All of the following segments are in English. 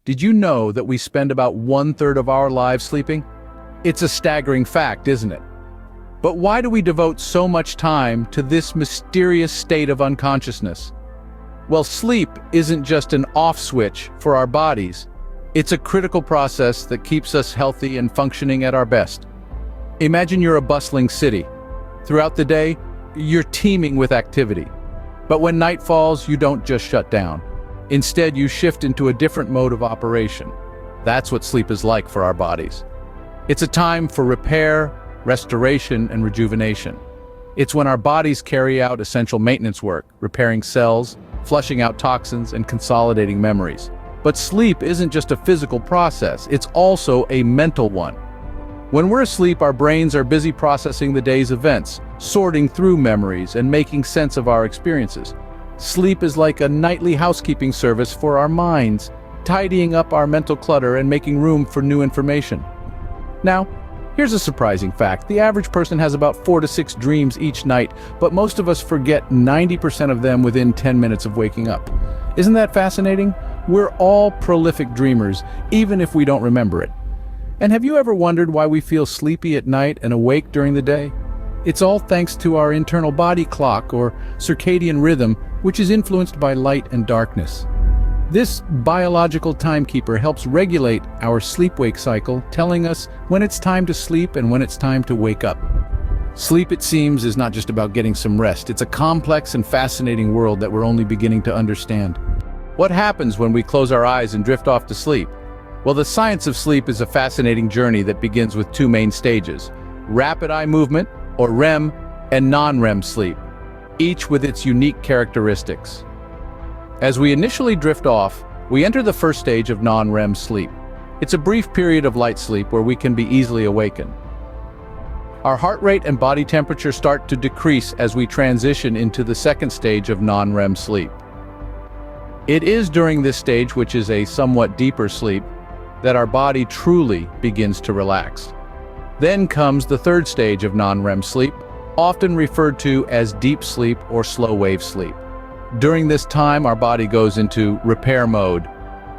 Did you know that we spend about 1/3 of our lives sleeping? It's a staggering fact, isn't it? But why do we devote so much time to this mysterious state of unconsciousness? Well, sleep isn't just an off switch for our bodies. It's a critical process that keeps us healthy and functioning at our best. Imagine you're a bustling city. Throughout the day, you're teeming with activity. But when night falls, you don't just shut down. Instead, you shift into a different mode of operation. That's what sleep is like for our bodies. It's a time for repair, restoration, and rejuvenation. It's when our bodies carry out essential maintenance work, repairing cells, flushing out toxins, and consolidating memories. But sleep isn't just a physical process, it's also a mental one. When we're asleep, our brains are busy processing the day's events, sorting through memories, and making sense of our experiences. Sleep is like a nightly housekeeping service for our minds, tidying up our mental clutter and making room for new information. Now, here's a surprising fact. The average person has about 4 to 6 dreams each night, but most of us forget 90% of them within 10 minutes of waking up. Isn't that fascinating? We're all prolific dreamers, even if we don't remember it. And have you ever wondered why we feel sleepy at night and awake during the day? It's all thanks to our internal body clock, or circadian rhythm, which is influenced by light and darkness. This biological timekeeper helps regulate our sleep-wake cycle, telling us when it's time to sleep and when it's time to wake up. Sleep, it seems, is not just about getting some rest. It's a complex and fascinating world that we're only beginning to understand. What happens when we close our eyes and drift off to sleep? Well, the science of sleep is a fascinating journey that begins with 2 main stages: rapid eye movement, or REM, and non-REM sleep, each with its unique characteristics. As we initially drift off, we enter the first stage of non-REM sleep. It's a brief period of light sleep where we can be easily awakened. Our heart rate and body temperature start to decrease as we transition into the second stage of non-REM sleep. It is during this stage, which is a somewhat deeper sleep, that our body truly begins to relax. Then comes the third stage of non-REM sleep, often referred to as deep sleep or slow-wave sleep. During this time, our body goes into repair mode.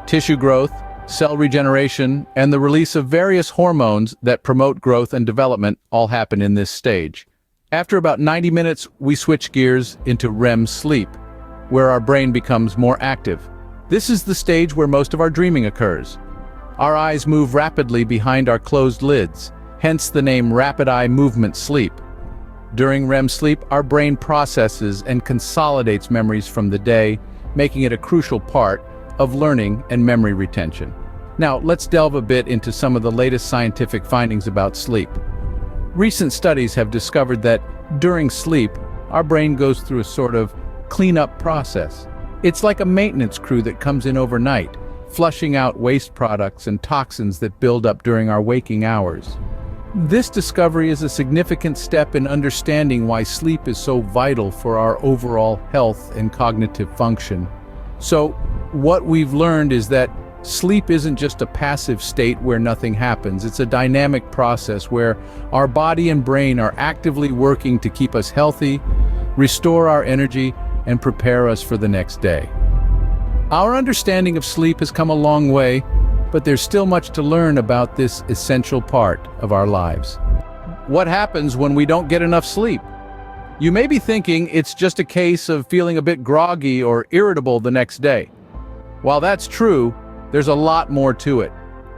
Tissue growth, cell regeneration, and the release of various hormones that promote growth and development all happen in this stage. After about 90 minutes, we switch gears into REM sleep, where our brain becomes more active. This is the stage where most of our dreaming occurs. Our eyes move rapidly behind our closed lids, hence the name rapid eye movement sleep. During REM sleep, our brain processes and consolidates memories from the day, making it a crucial part of learning and memory retention. Now, let's delve a bit into some of the latest scientific findings about sleep. Recent studies have discovered that during sleep, our brain goes through a sort of cleanup process. It's like a maintenance crew that comes in overnight, flushing out waste products and toxins that build up during our waking hours. This discovery is a significant step in understanding why sleep is so vital for our overall health and cognitive function. So, what we've learned is that sleep isn't just a passive state where nothing happens. It's a dynamic process where our body and brain are actively working to keep us healthy, restore our energy, and prepare us for the next day. Our understanding of sleep has come a long way, but there's still much to learn about this essential part of our lives. What happens when we don't get enough sleep? You may be thinking it's just a case of feeling a bit groggy or irritable the next day. While that's true, there's a lot more to it.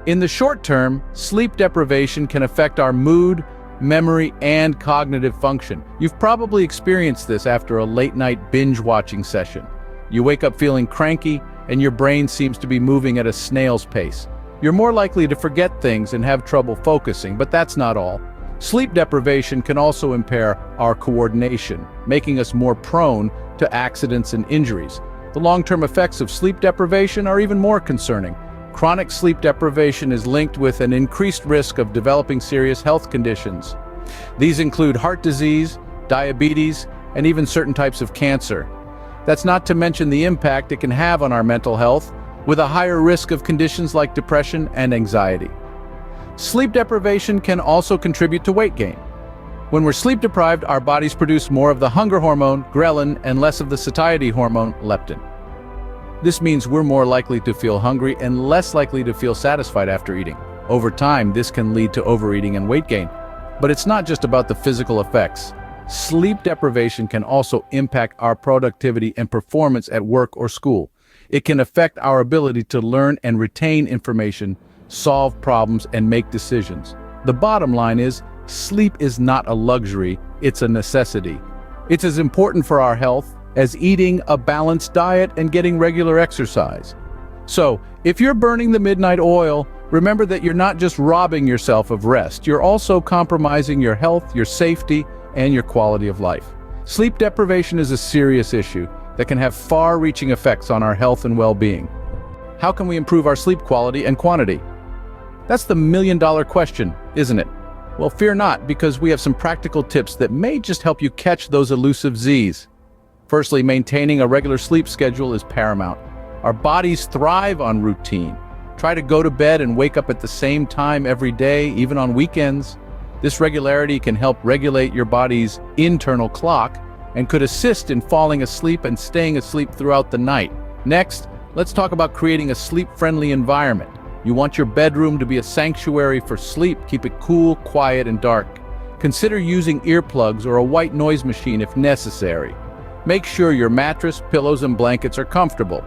In the short term, sleep deprivation can affect our mood, memory, and cognitive function. You've probably experienced this after a late-night binge-watching session. You wake up feeling cranky, and your brain seems to be moving at a snail's pace. You're more likely to forget things and have trouble focusing, but that's not all. Sleep deprivation can also impair our coordination, making us more prone to accidents and injuries. The long-term effects of sleep deprivation are even more concerning. Chronic sleep deprivation is linked with an increased risk of developing serious health conditions. These include heart disease, diabetes, and even certain types of cancer. That's not to mention the impact it can have on our mental health, with a higher risk of conditions like depression and anxiety. Sleep deprivation can also contribute to weight gain. When we're sleep deprived, our bodies produce more of the hunger hormone, ghrelin, and less of the satiety hormone, leptin. This means we're more likely to feel hungry and less likely to feel satisfied after eating. Over time, this can lead to overeating and weight gain. But it's not just about the physical effects. Sleep deprivation can also impact our productivity and performance at work or school. It can affect our ability to learn and retain information, solve problems, and make decisions. The bottom line is, sleep is not a luxury, it's a necessity. It's as important for our health as eating a balanced diet and getting regular exercise. So, if you're burning the midnight oil, remember that you're not just robbing yourself of rest, you're also compromising your health, your safety, and your quality of life. Sleep deprivation is a serious issue that can have far-reaching effects on our health and well-being. How can we improve our sleep quality and quantity? That's the million-dollar question, isn't it? Well, fear not, because we have some practical tips that may just help you catch those elusive Z's. Firstly, maintaining a regular sleep schedule is paramount. Our bodies thrive on routine. Try to go to bed and wake up at the same time every day, even on weekends. This regularity can help regulate your body's internal clock and could assist in falling asleep and staying asleep throughout the night. Next, let's talk about creating a sleep-friendly environment. You want your bedroom to be a sanctuary for sleep. Keep it cool, quiet, and dark. Consider using earplugs or a white noise machine if necessary. Make sure your mattress, pillows, and blankets are comfortable.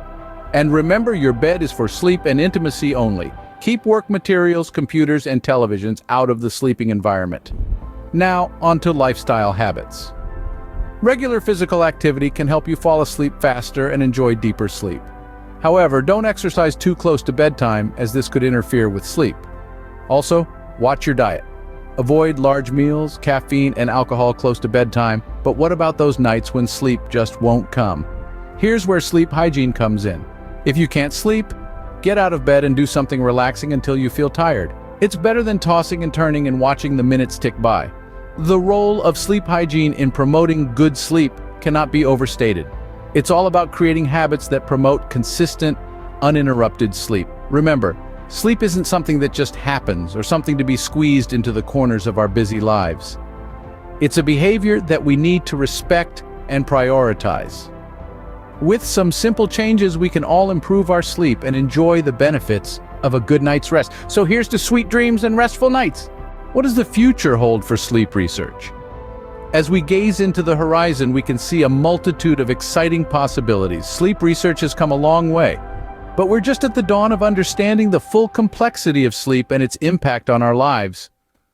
And remember, your bed is for sleep and intimacy only. Keep work materials, computers, and televisions out of the sleeping environment. Now, onto lifestyle habits. Regular physical activity can help you fall asleep faster and enjoy deeper sleep. However, don't exercise too close to bedtime, as this could interfere with sleep. Also, watch your diet. Avoid large meals, caffeine, and alcohol close to bedtime. But what about those nights when sleep just won't come? Here's where sleep hygiene comes in. If you can't sleep, get out of bed and do something relaxing until you feel tired. It's better than tossing and turning and watching the minutes tick by. The role of sleep hygiene in promoting good sleep cannot be overstated. It's all about creating habits that promote consistent, uninterrupted sleep. Remember, sleep isn't something that just happens or something to be squeezed into the corners of our busy lives. It's a behavior that we need to respect and prioritize. With some simple changes, we can all improve our sleep and enjoy the benefits of a good night's rest. So here's to sweet dreams and restful nights. What does the future hold for sleep research? As we gaze into the horizon, we can see a multitude of exciting possibilities. Sleep research has come a long way, but we're just at the dawn of understanding the full complexity of sleep and its impact on our lives.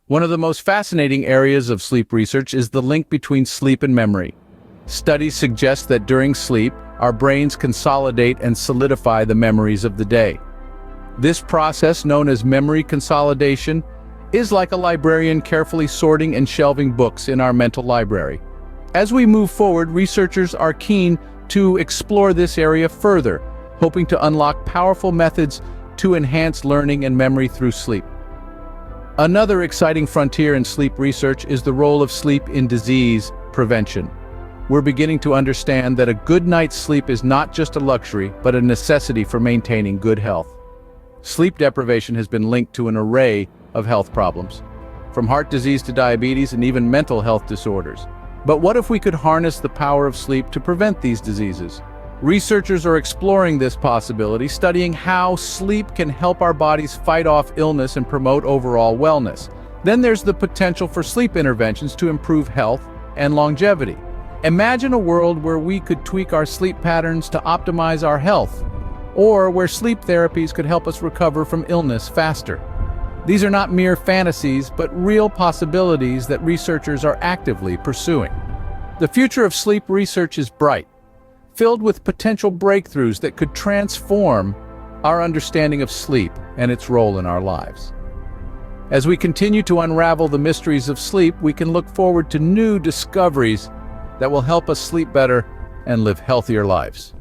One of the most fascinating areas of sleep research is the link between sleep and memory. Studies suggest that during sleep, our brains consolidate and solidify the memories of the day. This process, known as memory consolidation, is like a librarian carefully sorting and shelving books in our mental library. As we move forward, researchers are keen to explore this area further, hoping to unlock powerful methods to enhance learning and memory through sleep. Another exciting frontier in sleep research is the role of sleep in disease prevention. We're beginning to understand that a good night's sleep is not just a luxury, but a necessity for maintaining good health. Sleep deprivation has been linked to an array of health problems, from heart disease to diabetes and even mental health disorders. But what if we could harness the power of sleep to prevent these diseases? Researchers are exploring this possibility, studying how sleep can help our bodies fight off illness and promote overall wellness. Then there's the potential for sleep interventions to improve health and longevity. Imagine a world where we could tweak our sleep patterns to optimize our health, or where sleep therapies could help us recover from illness faster. These are not mere fantasies, but real possibilities that researchers are actively pursuing. The future of sleep research is bright, filled with potential breakthroughs that could transform our understanding of sleep and its role in our lives. As we continue to unravel the mysteries of sleep, we can look forward to new discoveries that will help us sleep better and live healthier lives.